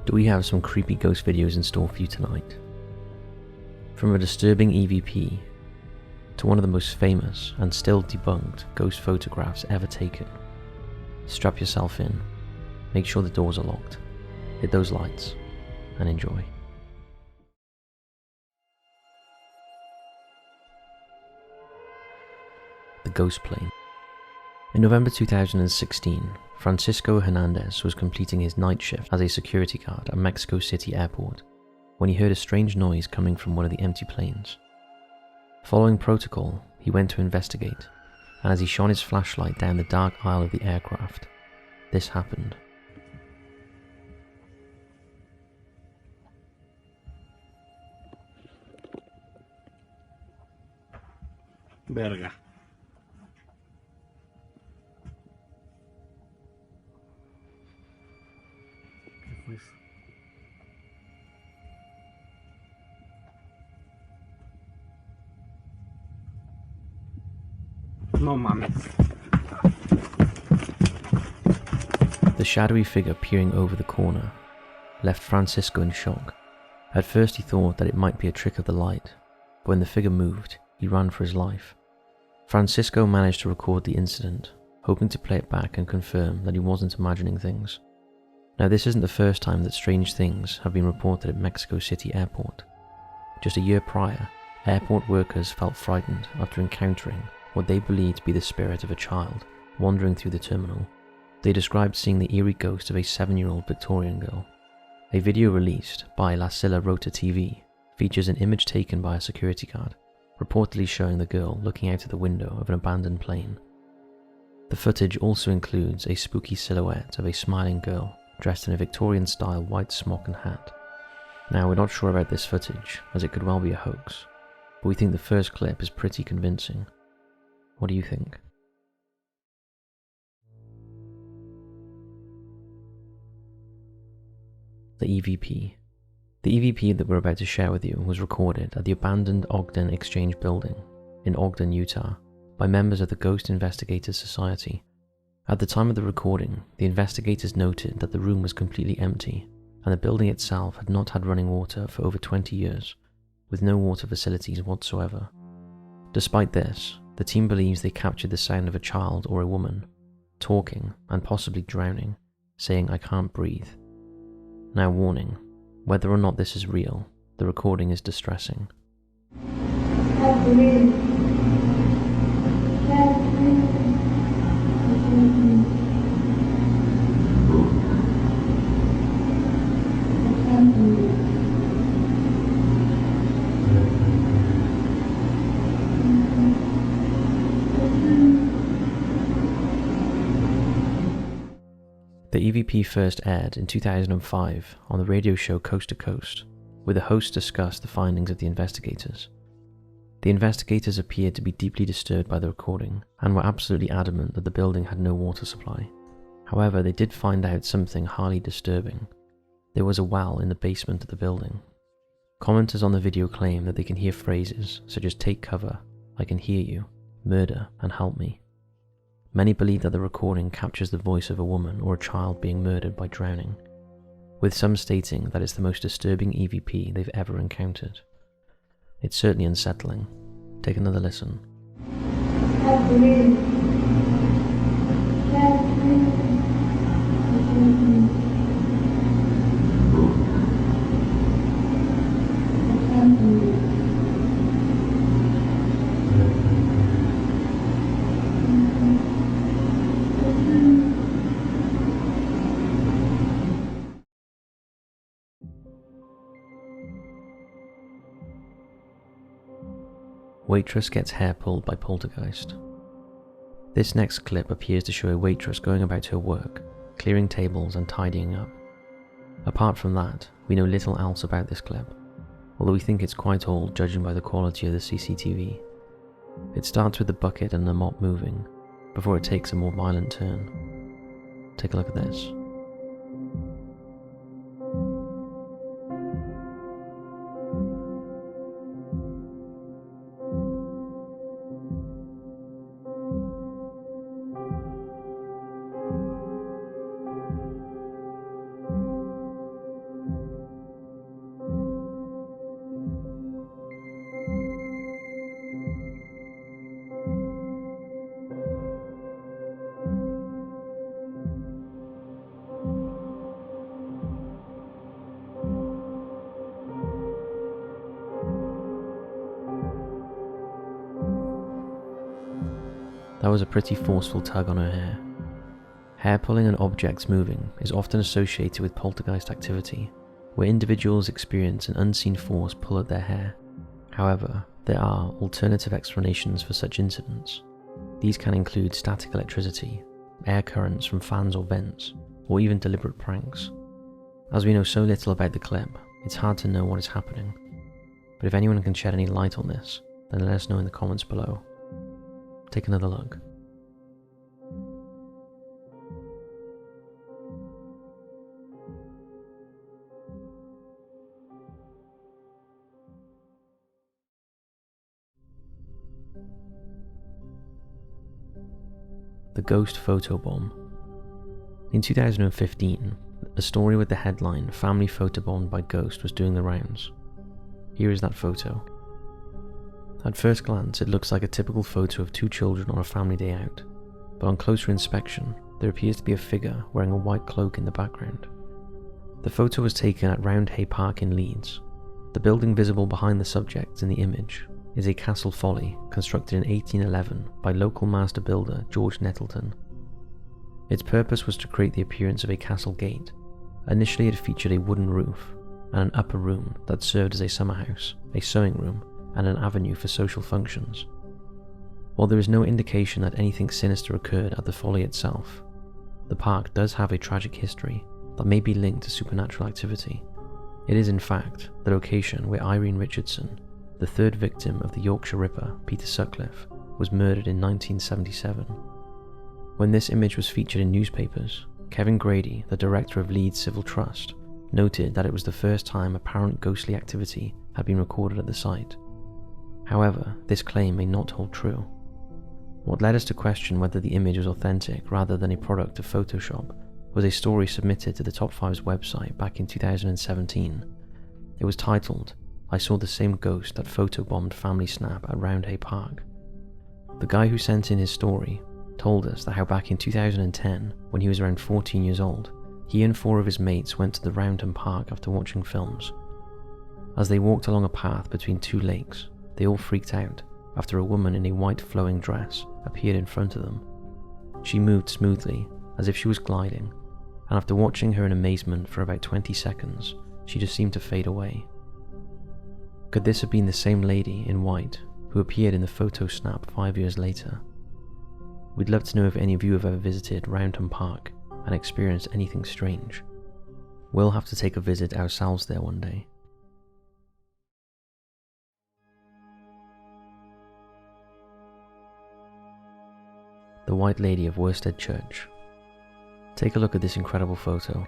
do we have some creepy ghost videos in store for you tonight. From a disturbing EVP to one of the most famous and still debunked ghost photographs ever taken. Strap yourself in, make sure the doors are locked, hit those lights, and enjoy. The Ghost Plane. In November 2016, Francisco Hernandez was completing his night shift as a security guard at Mexico City Airport when he heard a strange noise coming from one of the empty planes. Following protocol, he went to investigate, and as he shone his flashlight down the dark aisle of the aircraft, this happened. Verga. No mames. The shadowy figure peering over the corner left Francisco in shock. At first he thought that it might be a trick of the light, but when the figure moved, he ran for his life. Francisco managed to record the incident, hoping to play it back and confirm that he wasn't imagining things. Now, this isn't the first time that strange things have been reported at Mexico City Airport. Just a year prior, airport workers felt frightened after encountering what they believed to be the spirit of a child wandering through the terminal. They described seeing the eerie ghost of a 7-year-old Victorian girl. A video released by La Silla Rota TV features an image taken by a security guard, reportedly showing the girl looking out of the window of an abandoned plane. The footage also includes a spooky silhouette of a smiling girl dressed in a Victorian-style white smock and hat. Now, we're not sure about this footage, as it could well be a hoax, but we think the first clip is pretty convincing. What do you think? The EVP. The EVP that we're about to share with you was recorded at the abandoned Ogden Exchange Building in Ogden, Utah, by members of the Ghost Investigators Society. At the time of the recording, the investigators noted that the room was completely empty, and the building itself had not had running water for over 20 years, with no water facilities whatsoever. Despite this, the team believes they captured the sound of a child or a woman, talking and possibly drowning, saying, "I can't breathe." Now, warning, whether or not this is real, the recording is distressing. The EVP first aired in 2005 on the radio show Coast to Coast, where the host discussed the findings of the investigators. The investigators appeared to be deeply disturbed by the recording and were absolutely adamant that the building had no water supply. However, they did find out something highly disturbing. There was a well in the basement of the building. Commenters on the video claim that they can hear phrases such as "take cover," "I can hear you," "murder," and "help me." Many believe that the recording captures the voice of a woman or a child being murdered by drowning, with some stating that it's the most disturbing EVP they've ever encountered. It's certainly unsettling. Take another listen. Waitress gets hair pulled by poltergeist. This next clip appears to show a waitress going about her work, clearing tables and tidying up. Apart from that, we know little else about this clip, although we think it's quite old judging by the quality of the CCTV. It starts with the bucket and the mop moving, before it takes a more violent turn. Take a look at this. That was a pretty forceful tug on her hair. Hair pulling and objects moving is often associated with poltergeist activity, where individuals experience an unseen force pull at their hair. However, there are alternative explanations for such incidents. These can include static electricity, air currents from fans or vents, or even deliberate pranks. As we know so little about the clip, it's hard to know what is happening. But if anyone can shed any light on this, then let us know in the comments below. Take another look. The Ghost Photobomb. In 2015, a story with the headline "Family Photobombed by Ghost" was doing the rounds. Here is that photo. At first glance, it looks like a typical photo of two children on a family day out, but on closer inspection, there appears to be a figure wearing a white cloak in the background. The photo was taken at Roundhay Park in Leeds. The building visible behind the subject in the image is a Castle Folly constructed in 1811 by local master builder George Nettleton. Its purpose was to create the appearance of a castle gate. Initially it featured a wooden roof and an upper room that served as a summer house, a sewing room, and an avenue for social functions. While there is no indication that anything sinister occurred at the Folly itself, the park does have a tragic history that may be linked to supernatural activity. It is in fact the location where Irene Richardson, the third victim of the Yorkshire Ripper, Peter Sutcliffe, was murdered in 1977. When this image was featured in newspapers, Kevin Grady, the director of Leeds Civil Trust, noted that it was the first time apparent ghostly activity had been recorded at the site. However, this claim may not hold true. What led us to question whether the image was authentic rather than a product of Photoshop was a story submitted to the Top 5's website back in 2017. It was titled, "I saw the same ghost that photobombed Family Snap at Roundhay Park." The guy who sent in his story told us that how back in 2010, when he was around 14 years old, he and 4 of his mates went to the Roundhay Park after watching films. As they walked along a path between 2 lakes, they all freaked out after a woman in a white flowing dress appeared in front of them. She moved smoothly, as if she was gliding, and after watching her in amazement for about 20 seconds, she just seemed to fade away. Could this have been the same lady in white who appeared in the photo snap 5 years later? We'd love to know if any of you have ever visited Roundhay Park and experienced anything strange. We'll have to take a visit ourselves there one day. The White Lady of Worstead Church. Take a look at this incredible photo.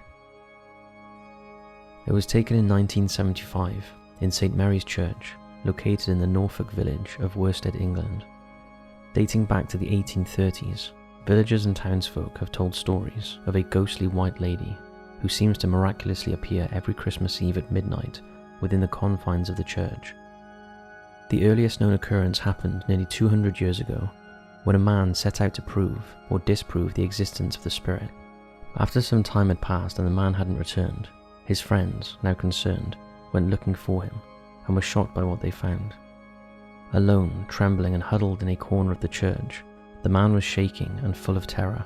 It was taken in 1975 in St Mary's Church, located in the Norfolk village of Worstead, England. Dating back to the 1830s, villagers and townsfolk have told stories of a ghostly white lady who seems to miraculously appear every Christmas Eve at midnight within the confines of the church. The earliest known occurrence happened nearly 200 years ago, when a man set out to prove or disprove the existence of the spirit. After some time had passed and the man hadn't returned, his friends, now concerned, went looking for him and were shocked by what they found. Alone, trembling and huddled in a corner of the church, the man was shaking and full of terror.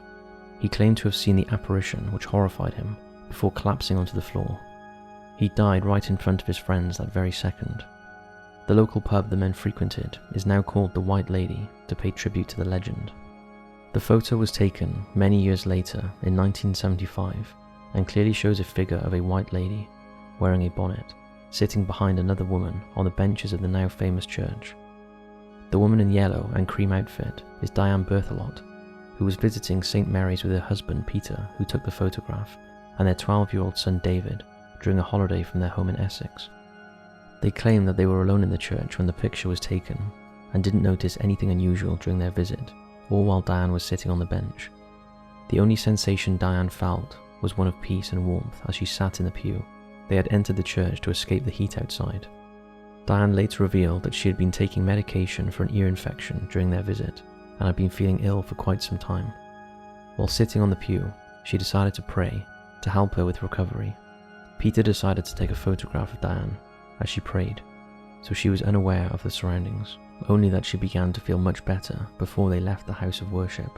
He claimed to have seen the apparition, which horrified him, before collapsing onto the floor. He died right in front of his friends that very second. The local pub the men frequented is now called the White Lady to pay tribute to the legend. The photo was taken many years later in 1975 and clearly shows a figure of a white lady wearing a bonnet, sitting behind another woman on the benches of the now famous church. The woman in yellow and cream outfit is Diane Berthelot, who was visiting St Mary's with her husband Peter, who took the photograph, and their 12-year-old son David during a holiday from their home in Essex. They claim that they were alone in the church when the picture was taken and didn't notice anything unusual during their visit, or while Diane was sitting on the bench. The only sensation Diane felt was one of peace and warmth as she sat in the pew. They had entered the church to escape the heat outside. Diane later revealed that she had been taking medication for an ear infection during their visit and had been feeling ill for quite some time. While sitting on the pew, she decided to pray to help her with recovery. Peter decided to take a photograph of Diane as she prayed, so she was unaware of the surroundings, only that she began to feel much better before they left the house of worship.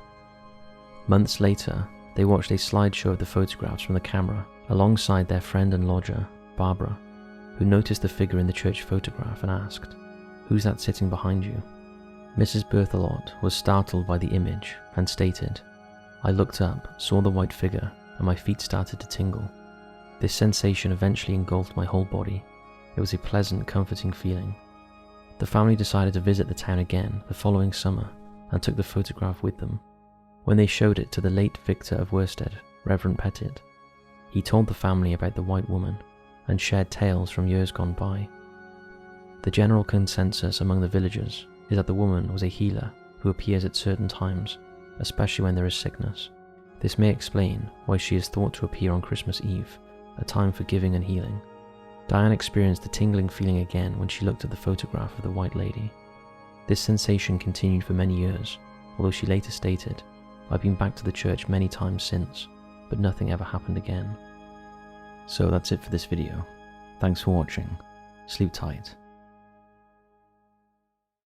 Months later, they watched a slideshow of the photographs from the camera alongside their friend and lodger, Barbara, who noticed the figure in the church photograph and asked, "Who's that sitting behind you?" Mrs. Berthelot was startled by the image and stated, "I looked up, saw the white figure, and my feet started to tingle. This sensation eventually engulfed my whole body. It was a pleasant, comforting feeling." The family decided to visit the town again the following summer and took the photograph with them. When they showed it to the late Victor of Worstead, Reverend Pettit, he told the family about the white woman and shared tales from years gone by. The general consensus among the villagers is that the woman was a healer who appears at certain times, especially when there is sickness. This may explain why she is thought to appear on Christmas Eve, a time for giving and healing. Diane experienced the tingling feeling again when she looked at the photograph of the White Lady. This sensation continued for many years, although she later stated, "I've been back to the church many times since, but nothing ever happened again." So that's it for this video. Thanks for watching. Sleep tight.